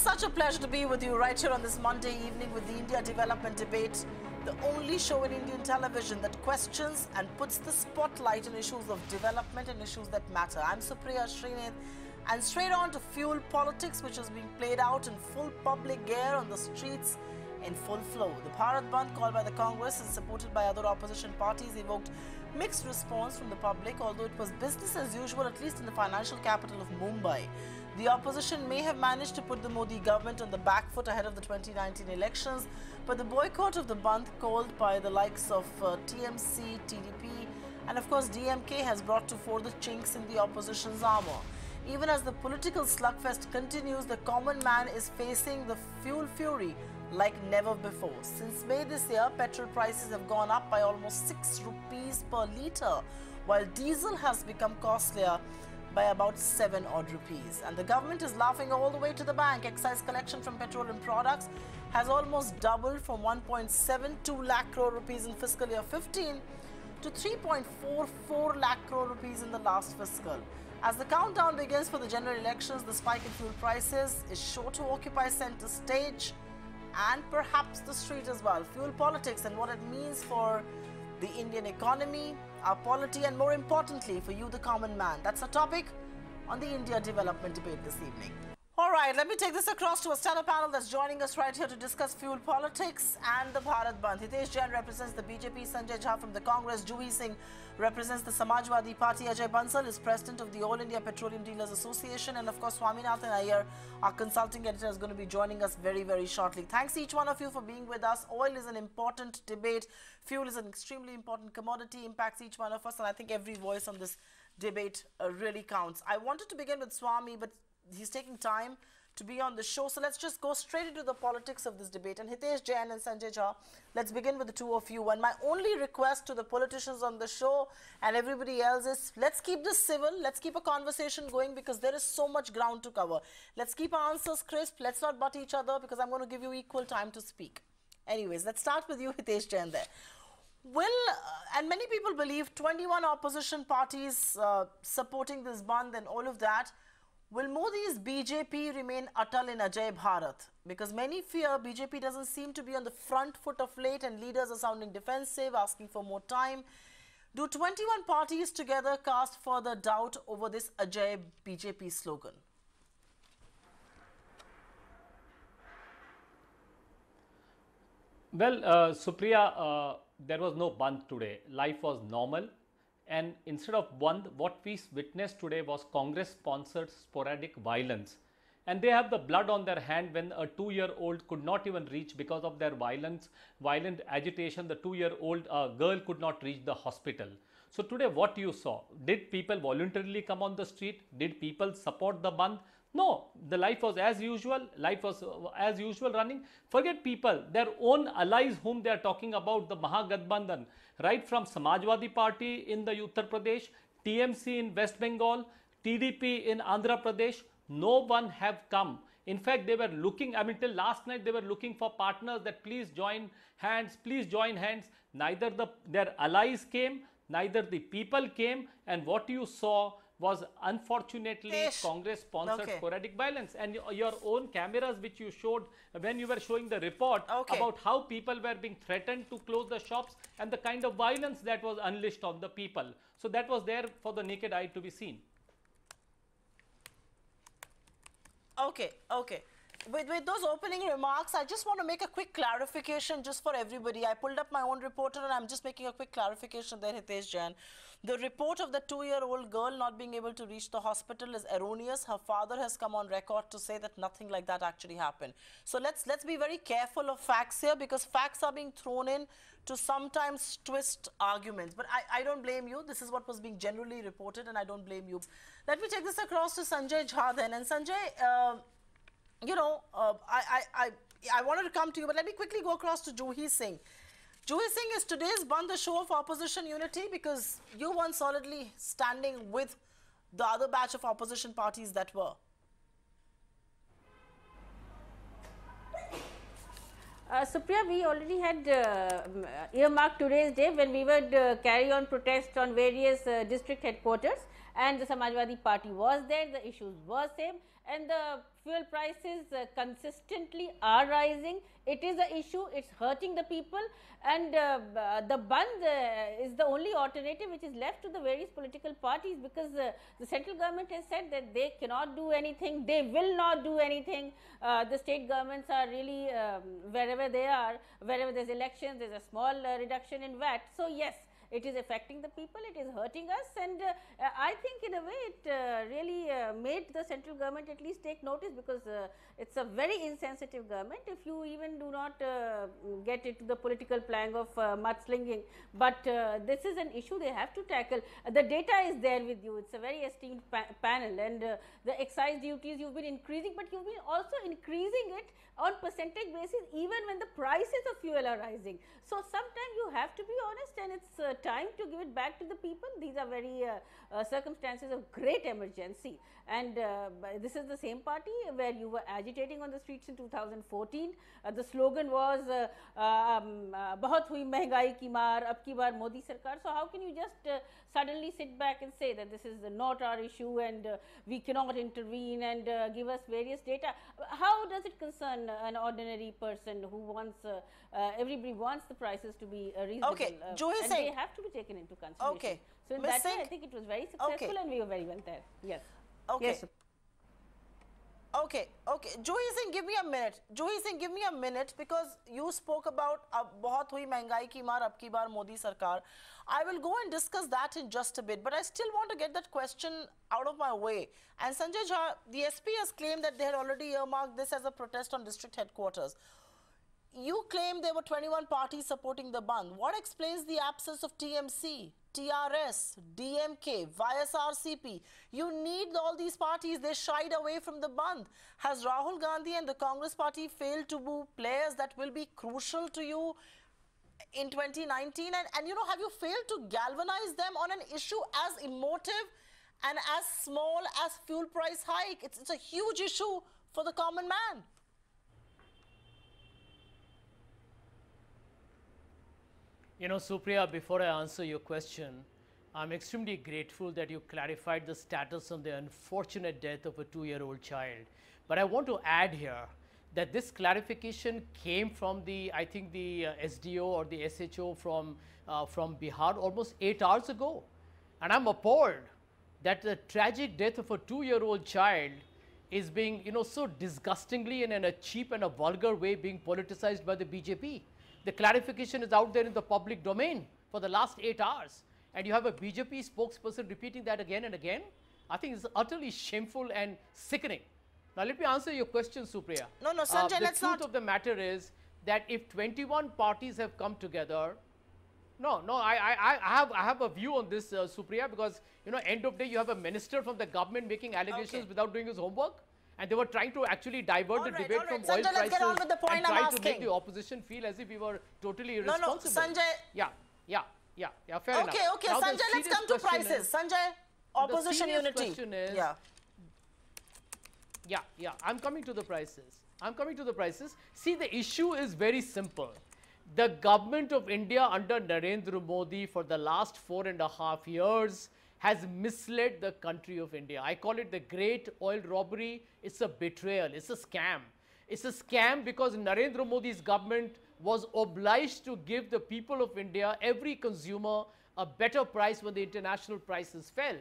such a pleasure to be with you right here on this Monday evening with the India Development Debate, the only show in Indian television that questions and puts the spotlight on issues of development and issues that matter. I'm Supriya Srinath, and straight on to fuel politics, which is being played out in full public gear on the streets in full flow. The Bharat Bandh called by the Congress and supported by other opposition parties evoked mixed response from the public, although it was business as usual, at least in the financial capital of Mumbai. The opposition may have managed to put the Modi government on the back foot ahead of the 2019 elections, but the boycott of the Bandh called by the likes of TMC, TDP and of course DMK has brought to fore the chinks in the opposition's armour. Even as the political slugfest continues, the common man is facing the fuel fury like never before. Since May this year, petrol prices have gone up by almost 6 rupees per litre, while diesel has become costlier by about 7 odd rupees. And the government is laughing all the way to the bank. Excise collection from petroleum products has almost doubled from 1.72 lakh crore rupees in fiscal year 15 to 3.44 lakh crore rupees in the last fiscal. As the countdown begins for the general elections, the spike in fuel prices is sure to occupy center stage and perhaps the street as well. Fuel politics and what it means for the Indian economy, our polity, and more importantly for you, the common man. That's a topic on the India Development Debate this evening. All right, let me take this across to a stellar panel that's joining us right here to discuss fuel politics and the Bharat Bandh. Hitesh Jain represents the BJP, Sanjay Jha from the Congress, Juhi Singh represents the Samajwadi Party, Ajay Bansal is president of the All India Petroleum Dealers Association, and of course Swaminathan Iyer, our consulting editor, is going to be joining us very, very shortly. Thanks each one of you for being with us. Oil is an important debate. Fuel is an extremely important commodity, impacts each one of us, and I think every voice on this debate really counts. I wanted to begin with Swami, but he's taking time to be on the show, so let's just go straight into the politics of this debate. And Hitesh Jain and Sanjay Jha, let's begin with the two of you. And my only request to the politicians on the show and everybody else is, let's keep this civil, let's keep a conversation going because there is so much ground to cover. Let's keep our answers crisp, let's not butt each other because I'm going to give you equal time to speak. Anyways, let's start with you, Hitesh Jain there. And many people believe 21 opposition parties supporting this Bandh and all of that. Will Modi's BJP remain atal in Ajay Bharat? Because many fear BJP doesn't seem to be on the front foot of late and leaders are sounding defensive, asking for more time. Do 21 parties together cast further doubt over this Ajay BJP slogan? Well, Supriya, there was no Bandh today. Life was normal. And instead of Bandh, what we witnessed today was Congress-sponsored sporadic violence. And they have the blood on their hand when a 2-year-old could not even reach because of their violent agitation. The 2-year-old girl could not reach the hospital. So today what you saw, did people voluntarily come on the street? Did people support the Bandh? No, the life was as usual. Life was as usual running. Forget people, their own allies whom they are talking about, the Mahagathbandhan, right from Samajwadi Party in the Uttar Pradesh, TMC in West Bengal, TDP in Andhra Pradesh, no one have come. In fact, they were looking, I mean till last night they were looking for partners that please join hands, please join hands. Neither their allies came, neither the people came, and what you saw was unfortunately Congress-sponsored sporadic violence. And your own cameras which you showed when you were showing the report about how people were being threatened to close the shops and the kind of violence that was unleashed on the people. So that was there for the naked eye to be seen. Okay. With those opening remarks, I just want to make a quick clarification just for everybody. I pulled up my own report and I'm just making a quick clarification there, Hitesh Jain. The report of the 2-year-old girl not being able to reach the hospital is erroneous. Her father has come on record to say that nothing like that actually happened. So let's be very careful of facts here because facts are being thrown in to sometimes twist arguments. But I don't blame you. This is what was being generally reported and I don't blame you. Let me take this across to Sanjay Jha then. And Sanjay, I wanted to come to you, but let me quickly go across to Juhi Singh. Juhi Singh, is today's Bandh a show of opposition unity? Because you weren't solidly standing with the other batch of opposition parties that were. Supriya, we already had earmarked today's day when we would carry on protest on various district headquarters. and the Samajwadi Party was there, the issues were same, and the fuel prices consistently are rising. It is an issue, it's hurting the people, and the Bandh is the only alternative which is left to the various political parties, because the central government has said that they cannot do anything, they will not do anything. The state governments are really, wherever they are, wherever there's elections, there's a small reduction in VAT. So yes, it is affecting the people, it is hurting us, and I think in a way it really made the central government at least take notice, because it's a very insensitive government if you even do not get into the political plang of mudslinging. But this is an issue they have to tackle. The data is there with you, it's a very esteemed panel, and the excise duties you've been increasing, but you've been also increasing it on percentage basis even when the prices of fuel are rising. So sometimes you have to be honest, and it's time to give it back to the people. These are very circumstances of great emergency, and this is the same party where you were agitating on the streets in 2014. The slogan was "Bahut hui महंगाई की मार, अब की बार मोदी सरकार." So how can you just suddenly sit back and say that this is not our issue and we cannot intervene, and give us various data? How does it concern an ordinary person who wants, everybody wants the prices to be reasonable, okay, and Singh, they have to be taken into consideration. Okay. So in Ms. that way, Singh, I think it was very successful, okay, and we were very well there. Yes. Okay. Yes. Okay, okay. Juhi Singh, give me a minute. Juhi Singh, give me a minute, because you spoke about bahut hui महंगाई की मार, अब की बार मोदी सरकार. I will go and discuss that in just a bit, but I still want to get that question out of my way. And Sanjay Jha, the SP has claimed that they had already earmarked this as a protest on district headquarters. You claim there were 21 parties supporting the Bandh. What explains the absence of TMC, TRS, DMK, YSRCP? You need all these parties. They shied away from the Bandh. Has Rahul Gandhi and the Congress party failed to be players that will be crucial to you in 2019? And you know, have you failed to galvanize them on an issue as emotive and as small as fuel price hike? It's a huge issue for the common man. You know, Supriya, before I answer your question, I'm extremely grateful that you clarified the status of the unfortunate death of a 2-year-old child. But I want to add here that this clarification came from the, I think the SDO or the SHO from Bihar almost 8 hours ago. And I'm appalled that the tragic death of a 2-year-old child is being, you know, so disgustingly and in a cheap and a vulgar way being politicized by the BJP. The clarification is out there in the public domain for the last 8 hours. And you have a BJP spokesperson repeating that again and again. I think it's utterly shameful and sickening. Now, let me answer your question, Supriya. No, Sanjay, let's not. The truth of the matter is that if 21 parties have come together, I have a view on this, Supriya, because, you know, end of day, you have a minister from the government making allegations without doing his homework. And they were trying to actually divert the debate from oil Sanjay, let's get on with the point and I'm try asking. to make the opposition feel as if we were totally irresponsible. No, Sanjay. Yeah, fair enough. Okay, now, Sanjay, let's come to prices. Sanjay, opposition unity. The question is, yeah, I'm coming to the prices. See, the issue is very simple. The government of India under Narendra Modi for the last 4.5 years has misled the country of India. I call it the great oil robbery. It's a betrayal. It's a scam. It's a scam because Narendra Modi's government was obliged to give the people of India, every consumer, a better price when the international prices fell.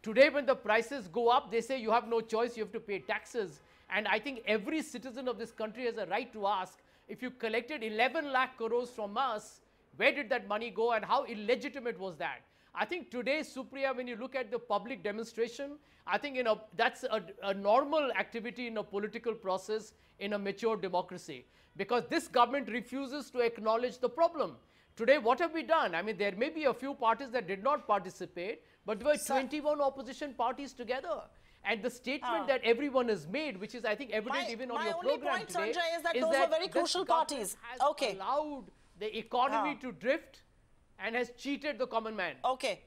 Today, when the prices go up, they say you have no choice, you have to pay taxes. And I think every citizen of this country has a right to ask, if you collected 11 lakh crores from us, where did that money go and how illegitimate was that? I think today, Supriya, when you look at the public demonstration, I think that's a normal activity in a political process in a mature democracy, because this government refuses to acknowledge the problem. Today, what have we done? I mean, there may be a few parties that did not participate, but there were 21 opposition parties together. And the statement that everyone has made, which is, I think, evident even on your program today, Sanjay, is that those were very crucial parties. Has allowed the economy to drift and has cheated the common man. Okay,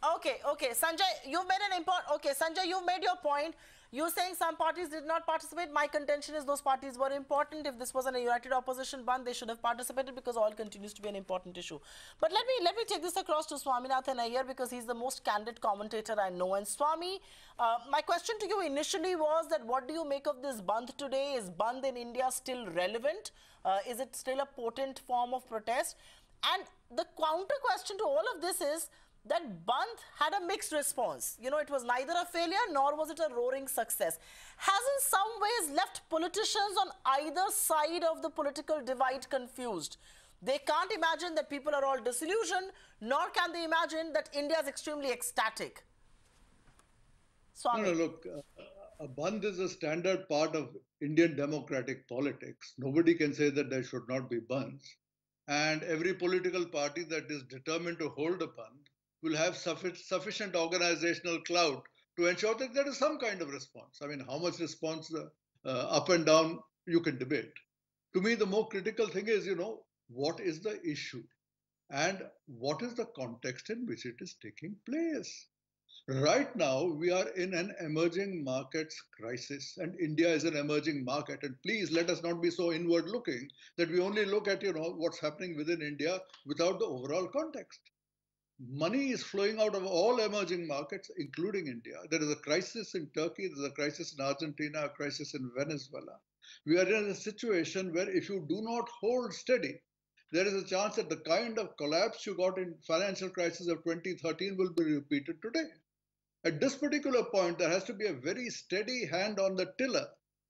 Sanjay, you've made an important. Okay, Sanjay, you've made your point. You're saying some parties did not participate. My contention is those parties were important. If this was a united opposition Bandh, they should have participated because oil continues to be an important issue. But let me take this across to Swaminathan Iyer because he's the most candid commentator I know. And Swami, my question to you initially was that what do you make of this Bandh today? Is Bandh in India still relevant? Is it still a potent form of protest? And the counter question to all of this is that Bandh had a mixed response. You know, it was neither a failure nor was it a roaring success. Has in some ways left politicians on either side of the political divide confused. They can't imagine that people are all disillusioned, nor can they imagine that India is extremely ecstatic. Swami. No, look, a Bandh is a standard part of Indian democratic politics. Nobody can say that there should not be Bandhs. And every political party that is determined to hold a Bandh will have sufficient organizational clout to ensure that there is some kind of response. I mean, how much response up and down you can debate. To me, the more critical thing is, you know, what is the issue and what is the context in which it is taking place. Right now, we are in an emerging markets crisis, and India is an emerging market. And please let us not be so inward looking that we only look at, you know, what's happening within India without the overall context. Money is flowing out of all emerging markets, including India. There is a crisis in Turkey, there's a crisis in Argentina, a crisis in Venezuela. We are in a situation where if you do not hold steady, there is a chance that the kind of collapse you got in financial crisis of 2013 will be repeated today. At this particular point, there has to be a very steady hand on the tiller.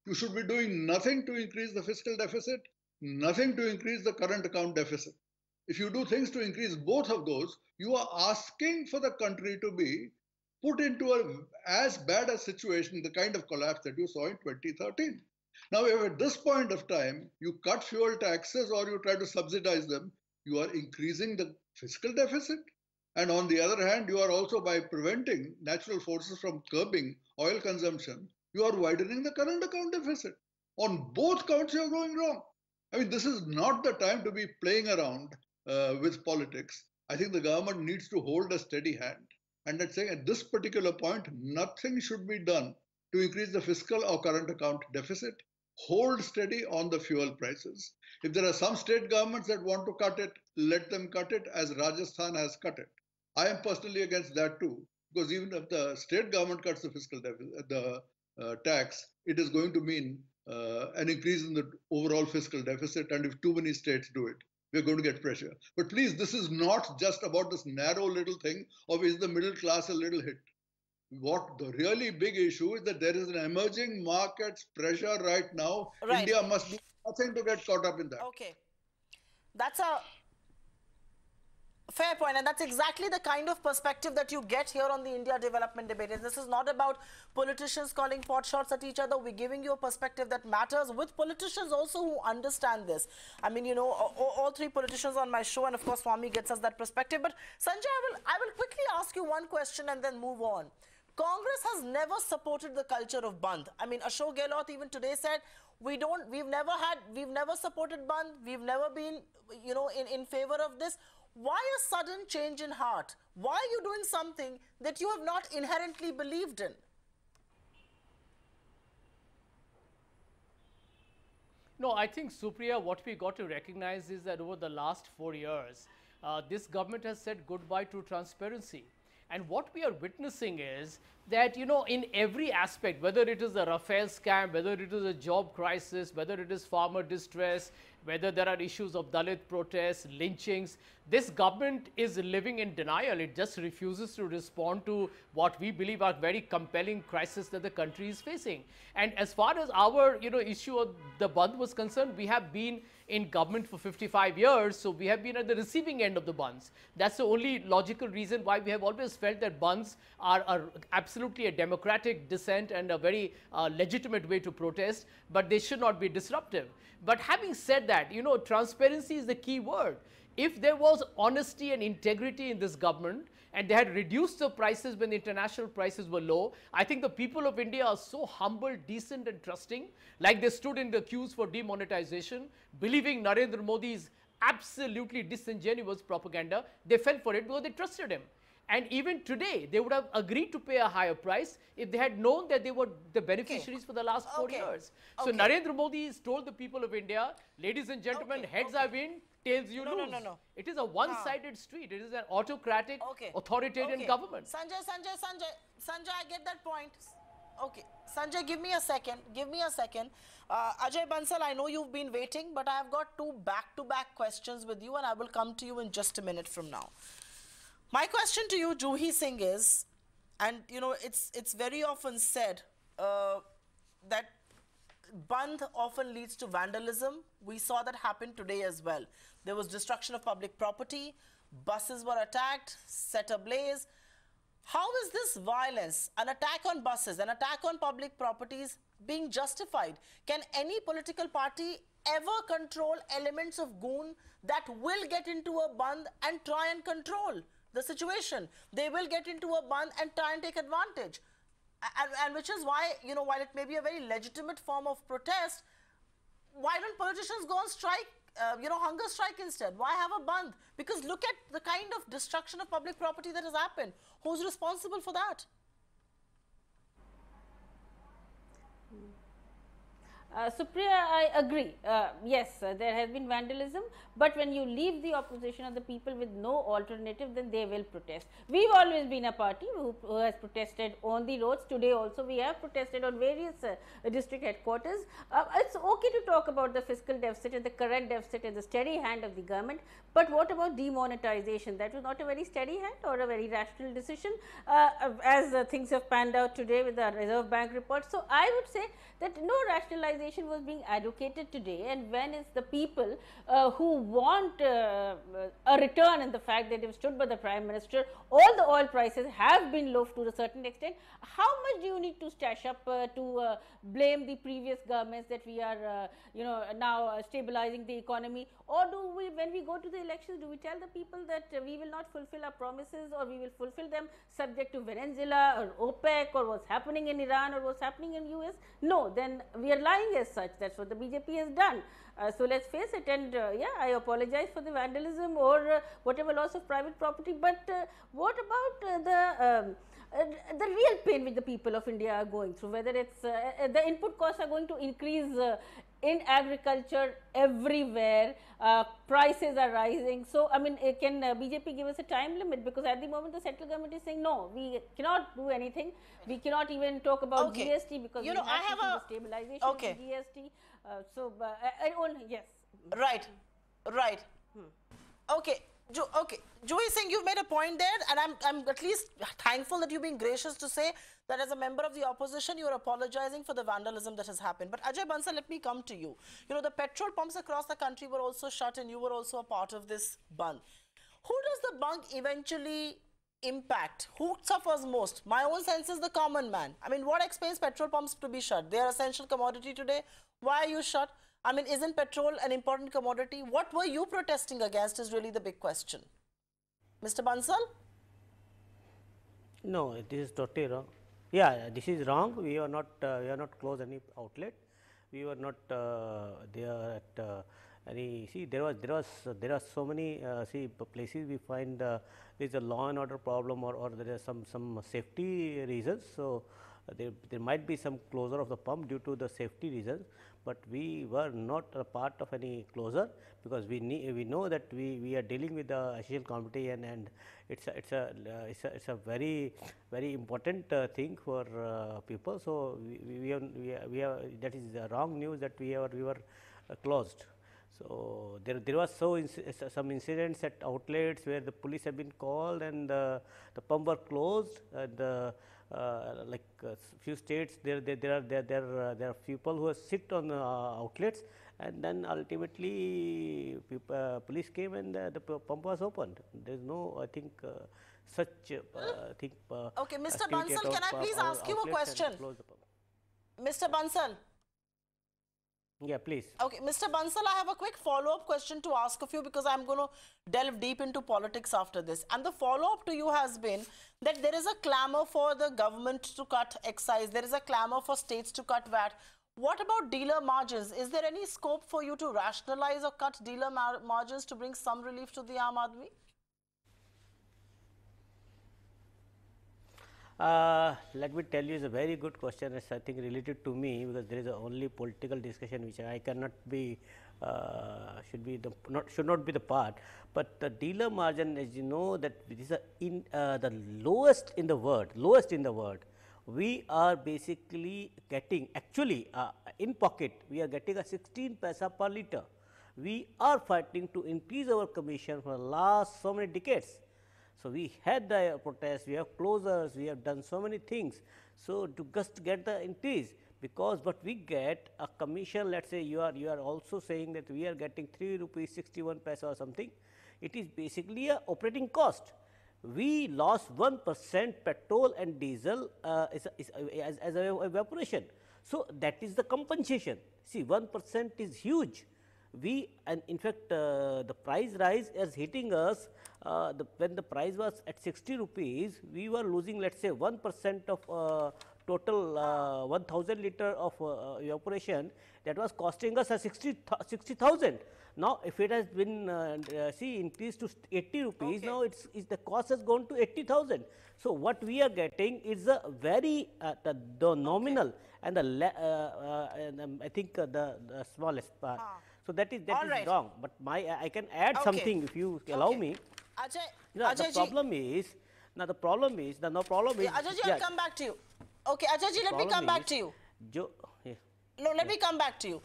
You should be doing nothing to increase the fiscal deficit, nothing to increase the current account deficit. If you do things to increase both of those, you are asking for the country to be put into as bad a situation, the kind of collapse that you saw in 2013. Now, if at this point of time, you cut fuel taxes or you try to subsidize them, you are increasing the fiscal deficit. And on the other hand, you are also, by preventing natural forces from curbing oil consumption, you are widening the current account deficit. On both counts, you are going wrong. I mean, this is not the time to be playing around with politics. I think the government needs to hold a steady hand. And let's say at this particular point, nothing should be done to increase the fiscal or current account deficit. Hold steady on the fuel prices. If there are some state governments that want to cut it, let them cut it as Rajasthan has cut it. I am personally against that too, because even if the state government cuts the fiscal deficit, the tax, it is going to mean an increase in the overall fiscal deficit. And if too many states do it, we're going to get pressure. But please, this is not just about this narrow little thing of is the middle class a little hit. What the really big issue is that there is an emerging markets pressure right now. Right. India must do nothing to get caught up in that. Okay. That's a fair point, and that's exactly the kind of perspective that you get here on the India development debate. And this is not about politicians calling pot shots at each other. We're giving you a perspective that matters with politicians also who understand this. I mean, you know, all three politicians on my show, and of course Swami gets us that perspective. But Sanjay, I will quickly ask you one question and then move on. Congress has never supported the culture of Bandh. I mean, Ashok Gehlot even today said, we've never supported Bandh. We've never been, you know, in favor of this. Why a sudden change in heart? Why are you doing something that you have not inherently believed in? No, I think, Supriya, what we got to recognize is that over the last 4 years, this government has said goodbye to transparency. And what we are witnessing is that, you know, in every aspect, whether it is the Rafale scam, whether it is a job crisis, whether it is farmer distress, whether there are issues of Dalit protests, lynchings, this government is living in denial. It just refuses to respond to what we believe are very compelling crises that the country is facing. And as far as our, you know, issue of the Bandh was concerned, we have been in government for 55 years, so we have been at the receiving end of the Bandhs. That's the only logical reason why we have always felt that Bandhs are absolutely a democratic dissent and a very legitimate way to protest, but they should not be disruptive. But having said that, you know, transparency is the key word. If there was honesty and integrity in this government, and they had reduced the prices when the international prices were low, I think the people of India are so humble, decent and trusting, like they stood in the queues for demonetization, believing Narendra Modi's absolutely disingenuous propaganda. They fell for it because they trusted him. And even today, they would have agreed to pay a higher price if they had known that they were the beneficiaries for the last 4 years. So Narendra Modi has told the people of India, ladies and gentlemen, heads I win, tails you lose. No. It is a one-sided street. It is an autocratic, authoritarian government. Sanjay, I get that point. Okay, Sanjay, give me a second. Ajay Bansal, I know you've been waiting, but I have got two back-to-back questions with you, and I will come to you in just a minute from now. My question to you, Juhi Singh, is, and you know, it's very often said that Bandh often leads to vandalism. We saw that happen today as well. There was destruction of public property, buses were attacked, set ablaze. How is this violence, an attack on buses, an attack on public properties, being justified? Can any political party ever control elements of goon that will get into a bandh and try and control the situation? They will get into a bandh and try and take advantage. And which is why, you know, while it may be a very legitimate form of protest, why don't politicians go on strike, hunger strike instead? Why have a bandh? Because look at the kind of destruction of public property that has happened. Who's responsible for that? Supriya, I agree. Yes, there has been vandalism, but when you leave the opposition or the people with no alternative, then they will protest. We've always been a party who has protested on the roads. Today also we have protested on various district headquarters. It's okay to talk about the fiscal deficit and the current deficit and the steady hand of the government, but what about demonetization? That was not a very steady hand or a very rational decision as things have panned out today with the Reserve Bank report. So I would say that no rationalization was being advocated today, and when it's the people who want a return in the fact that they've stood by the Prime Minister, all the oil prices have been low to a certain extent. How much do you need to stash up to blame the previous governments that we are now stabilizing the economy? Or do we, when we go to the elections, do we tell the people that we will not fulfill our promises, or we will fulfill them subject to Venezuela or OPEC or what's happening in Iran or what's happening in US? No, then we are lying as such. That's what the BJP has done. So let's face it, and yeah, I apologize for the vandalism or whatever loss of private property, but what about the real pain which the people of India are going through, whether it's the input costs are going to increase in agriculture everywhere, prices are rising. So, I mean, can BJP give us a time limit? Because at the moment the central government is saying, no, we cannot do anything. We cannot even talk about GST because we have to see the stabilization of GST. Yes. Right. Okay. Juhi Singh, you've made a point there, and I'm at least thankful that you've been gracious to say that as a member of the opposition, you're apologizing for the vandalism that has happened. But Ajay Bansal, let me come to you. You know, the petrol pumps across the country were also shut, and you were also a part of this bandh. Who does the bandh eventually impact? Who suffers most? My own sense is the common man. I mean, what explains petrol pumps to be shut? They are essential commodity today. Why are you shut? I mean, isn't petrol an important commodity? What were you protesting against is really the big question. Mr. Bansal? No, this is totally wrong. Yeah, this is wrong. We are not closed any outlet. We were not there at any. See, there are so many places we find there is a law and order problem, or there are some safety reasons. So there might be some closure of the pump due to the safety reasons, but we were not a part of any closure, because we know that we are dealing with the essential commodity, and it's a very important thing for people. So we have that is the wrong news that we were closed. So there was some incidents at outlets where the police have been called and the pump were closed, and like few states there are people who sit on outlets, and then ultimately police came and the pump was opened. There is no, I think, such thing. Okay, Mr. Bansal, can I please ask you a question? Mr. Bansal. Yeah, please. Okay, Mr. Bansal, I have a quick follow-up question to ask of you, because I'm going to delve deep into politics after this. And the follow-up to you has been that there is a clamor for the government to cut excise. There is a clamor for states to cut VAT. What about dealer margins? Is there any scope for you to rationalize or cut dealer margins to bring some relief to the Aam Aadmi? Let me tell you, it's a very good question. It's, I think, related to me, because there is a only political discussion which I cannot be, should not be the part. But the dealer margin, as you know, that it is the lowest in the world. We are basically getting, actually, in pocket, we are getting a 16 paisa per liter. We are fighting to increase our commission for the last so many decades. So, we had the protest, we have closures, we have done so many things. So, to just get the increase, because but we get a commission, let us say you are also saying that we are getting 3 rupees 61 paisa or something. It is basically a operating cost. We lost 1% petrol and diesel as evaporation. So, that is the compensation. See, 1% is huge. We, and in fact, the price rise is hitting us. When the price was at 60 rupees, we were losing, let us say, 1% of total 1000 liter of evaporation. That was costing us a 60,000. Now, if it has been increased to 80 rupees, now the cost has gone to 80,000. So, what we are getting is a very the nominal and the I think the smallest part. So, that is wrong, but I can add something if you allow me. The problem is, Ajay, I'll come back to you. Okay, Ajay, let me come back to you. No, let me come back to you.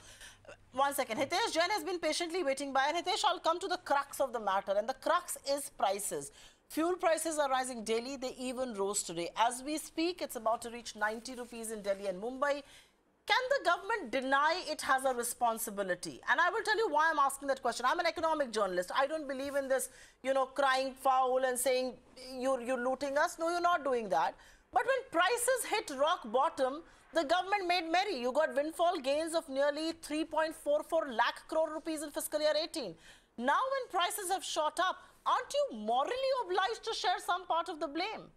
One second. Hitesh Jain has been patiently waiting by, and Hitesh, I'll come to the crux of the matter, and the crux is prices. Fuel prices are rising daily. They even rose today. As we speak, it's about to reach 90 rupees in Delhi and Mumbai. Can the government deny it has a responsibility? And I will tell you why I'm asking that question. I'm an economic journalist. I don't believe in this, crying foul and saying you're looting us. No, you're not doing that. But when prices hit rock bottom, the government made merry. You got windfall gains of nearly 3.44 lakh crore rupees in fiscal year 18. Now when prices have shot up, aren't you morally obliged to share some part of the blame?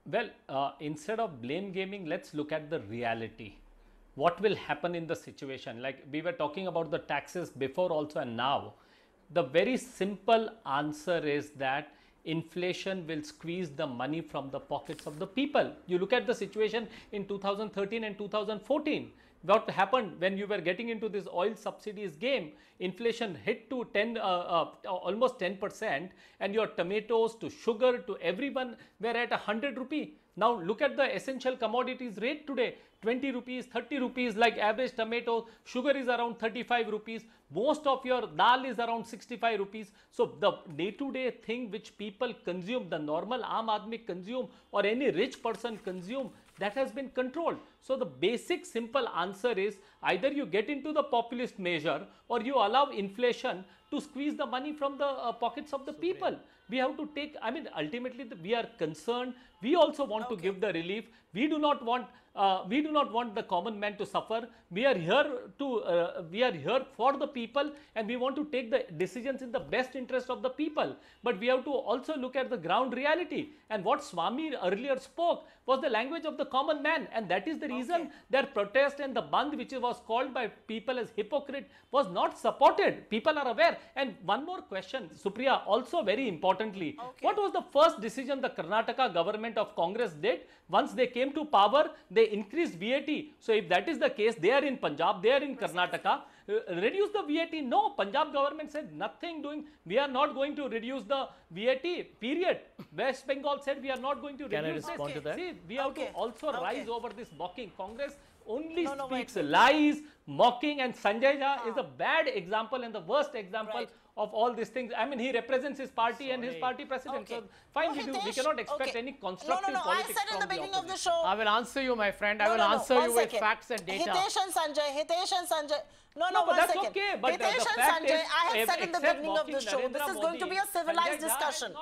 Well, instead of blame gaming, let's look at the reality. What will happen in the situation? Like we were talking about the taxes before also and now. The very simple answer is that inflation will squeeze the money from the pockets of the people. You look at the situation in 2013 and 2014. What happened when you were getting into this oil subsidies game? Inflation hit to almost 10%, and your tomatoes to sugar to everyone were at 100 rupee. Now look at the essential commodities rate today, 20 rupees, 30 rupees, like average tomato, sugar is around 35 rupees, most of your dal is around 65 rupees. So the day-to-day thing which people consume, the normal Aam Aadmi consume or any rich person consume, that has been controlled. So the basic simple answer is either you get into the populist measure or you allow inflation to squeeze the money from the pockets of the people. We have to take, I mean, ultimately we are concerned. We also want to give the relief. We do not want the common man to suffer. We are here for the people, and we want to take the decisions in the best interest of the people. But we have to also look at the ground reality. And what Swami earlier spoke was the language of the common man, and that is the reason their protest and the bandh, which was called by people as hypocrite, was not supported. People are aware. And one more question, Supriya, also very importantly, what was the first decision the Karnataka government of Congress did? Once they came to power, they increased VAT. So if that is the case, they are in Punjab, they are in Karnataka, reduce the VAT. No, Punjab government said nothing doing. We are not going to reduce the VAT, period. West Bengal said we are not going to reduce. Can I respond to that? See, we have to also rise over this mocking. Congress only speaks lies, mocking, and Sanjay Jha is a bad example and the worst example of all these things. I mean, he represents his party and his party president. So fine, we cannot expect any constructive politics. I said in the beginning of the show. I will answer you, my friend. I will answer you with facts and data. Hitesh and Sanjay. No, but that's second. okay. But Hitesh and Sanjay, I had said in the beginning of the show, this is going to be a civilized discussion.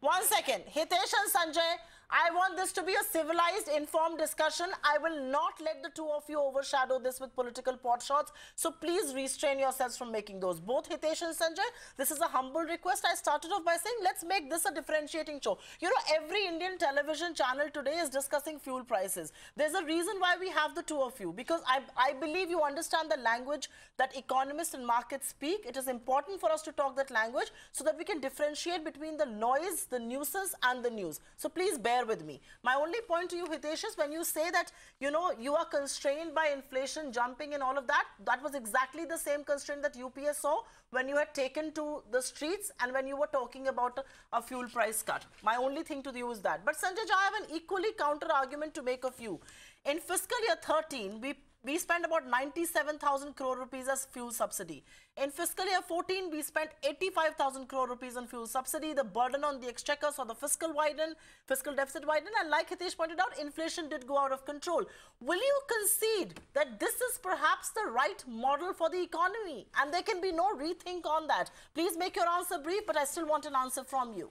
One second. Hitesh and Sanjay, I want this to be a civilized, informed discussion. I will not let the two of you overshadow this with political pot shots. So please restrain yourselves from making those. Both Hitesh and Sanjay, this is a humble request. I started off by saying, let's make this a differentiating show. You know, every Indian television channel today is discussing fuel prices. There's a reason why we have the two of you, because I believe you understand the language that economists and markets speak. It is important for us to talk that language so that we can differentiate between the noise, the nuisance, and the news. So please bear with me. My only point to you, Hitesh, is when you say that, you know, you are constrained by inflation jumping and all of that, that was exactly the same constraint that UPS saw when you had taken to the streets and when you were talking about a fuel price cut. My only thing to you is that. But Sanjay, I have an equally counter argument to make of you. In fiscal year 13, we spent about 97,000 crore rupees as fuel subsidy. In fiscal year 14, we spent 85,000 crore rupees on fuel subsidy. The burden on the exchequer saw the fiscal deficit widen, and like Hitesh pointed out, inflation did go out of control. Will you concede that this is perhaps the right model for the economy and there can be no rethink on that? Please make your answer brief, but I still want an answer from you.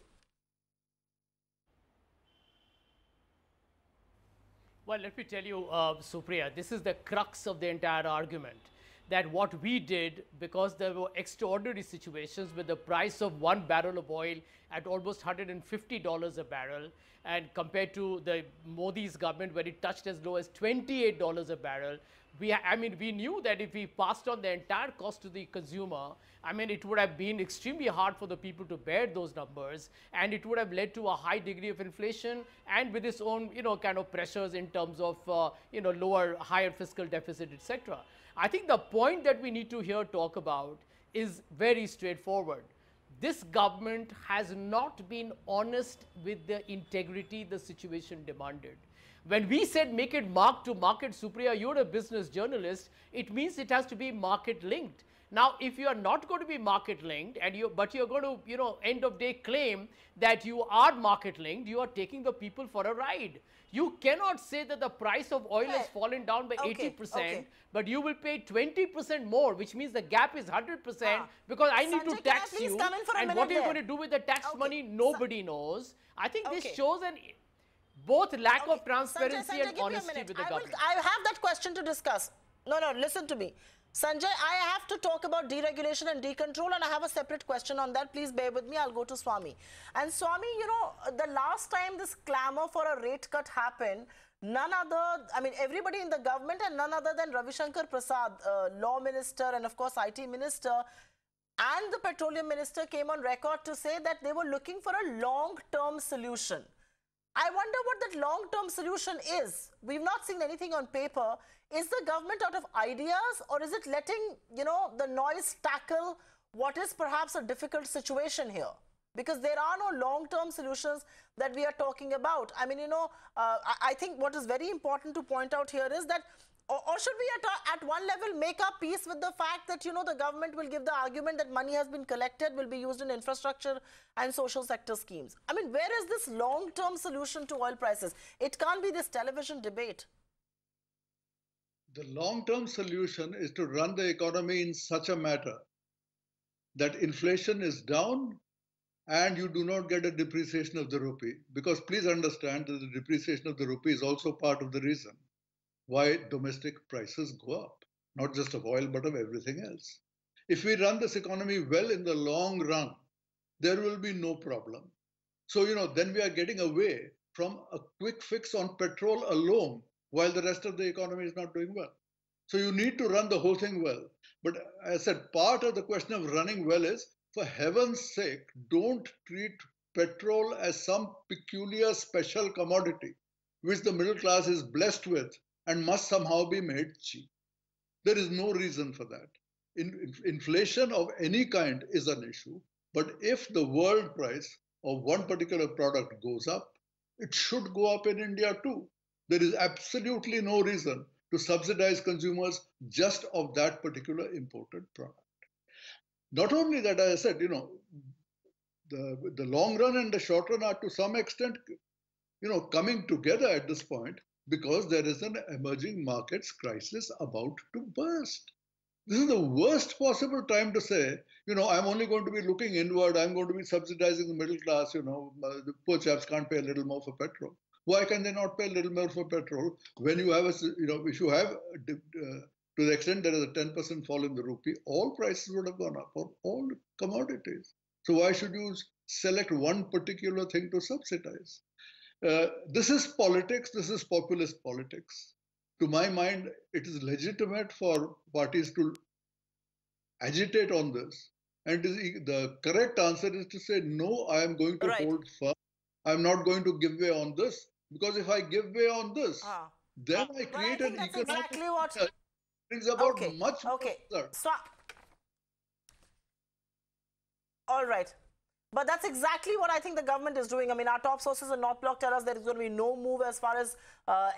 Well, let me tell you, Supriya, this is the crux of the entire argument. That what we did, because there were extraordinary situations with the price of 1 barrel of oil at almost $150 a barrel, and compared to the Modi's government where it touched as low as $28 a barrel, we knew that if we passed on the entire cost to the consumer, it would have been extremely hard for the people to bear those numbers, and it would have led to a high degree of inflation and with its own, kind of pressures in terms of, higher fiscal deficit, etc. I think the point that we need to here talk about is very straightforward. This government has not been honest with the integrity the situation demanded. When we said make it mark to market, Supriya, you're a business journalist, it means it has to be market linked. Now, if you are not going to be market linked, but you're going to, end of day claim that you are market linked, you are taking the people for a ride. You cannot say that the price of oil has fallen down by 80%, but you will pay 20% more, which means the gap is 100% because I need to tax you. And what are you going to do with the tax money? Nobody knows. I think this shows both lack of transparency and honesty with the government. I have that question to discuss. No, listen to me. Sanjay, I have to talk about deregulation and decontrol, and I have a separate question on that. Please bear with me. I'll go to Swami. And Swami, the last time this clamor for a rate cut happened, everybody in the government and none other than Ravi Shankar Prasad, law minister and of course IT minister, and the petroleum minister came on record to say that they were looking for a long-term solution. I wonder what that long-term solution is. We've not seen anything on paper. Is the government out of ideas, or is it letting, the noise tackle what is perhaps a difficult situation here? Because there are no long-term solutions that we are talking about. I think what is very important to point out here is that, or should we at one level make our peace with the fact that, the government will give the argument that money has been collected, will be used in infrastructure and social sector schemes. Where is this long-term solution to oil prices? It can't be this television debate. The long-term solution is to run the economy in such a manner that inflation is down and you do not get a depreciation of the rupee. Because please understand that the depreciation of the rupee is also part of the reason why domestic prices go up, not just of oil, but of everything else. If we run this economy well in the long run, there will be no problem. So, then we are getting away from a quick fix on petrol alone, while the rest of the economy is not doing well. So you need to run the whole thing well. But as I said, part of the question of running well is, for heaven's sake, don't treat petrol as some peculiar special commodity, which the middle class is blessed with and must somehow be made cheap. There is no reason for that. Inflation of any kind is an issue, but if the world price of one particular product goes up, it should go up in India too. There is absolutely no reason to subsidize consumers just of that particular imported product. Not only that, as I said, the long run and the short run are to some extent, coming together at this point because there is an emerging markets crisis about to burst. This is the worst possible time to say, I'm only going to be looking inward, I'm going to be subsidizing the middle class, the poor chaps can't pay a little more for petrol. Why can they not pay a little more for petrol when you have if you have to the extent there is a 10% fall in the rupee, all prices would have gone up for all commodities. So why should you select one particular thing to subsidize? This is politics. This is populist politics. To my mind, it is legitimate for parties to agitate on this. And the correct answer is to say, no, I am going to hold firm. I'm not going to give way on this. Because if I give way on this, then I create an economic that brings about much more result. All right. But that's exactly what I think the government is doing. I mean, our top sources in North Block tell us there is going to be no move as far as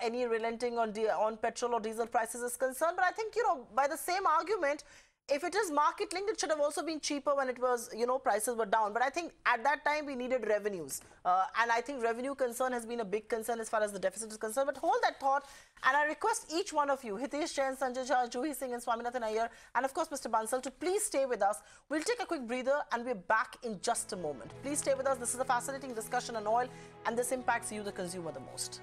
any relenting on petrol or diesel prices is concerned. But I think, by the same argument, if it is market linked, it should have also been cheaper when it was, prices were down. But I think at that time we needed revenues. And I think revenue concern has been a big concern as far as the deficit is concerned. But hold that thought. And I request each one of you, Hitesh Jain, Sanjay Jha, Juhi Singh and Swaminathan Iyer, and of course Mr. Bansal, to please stay with us. We'll take a quick breather and we're back in just a moment. Please stay with us. This is a fascinating discussion on oil and this impacts you, the consumer, the most.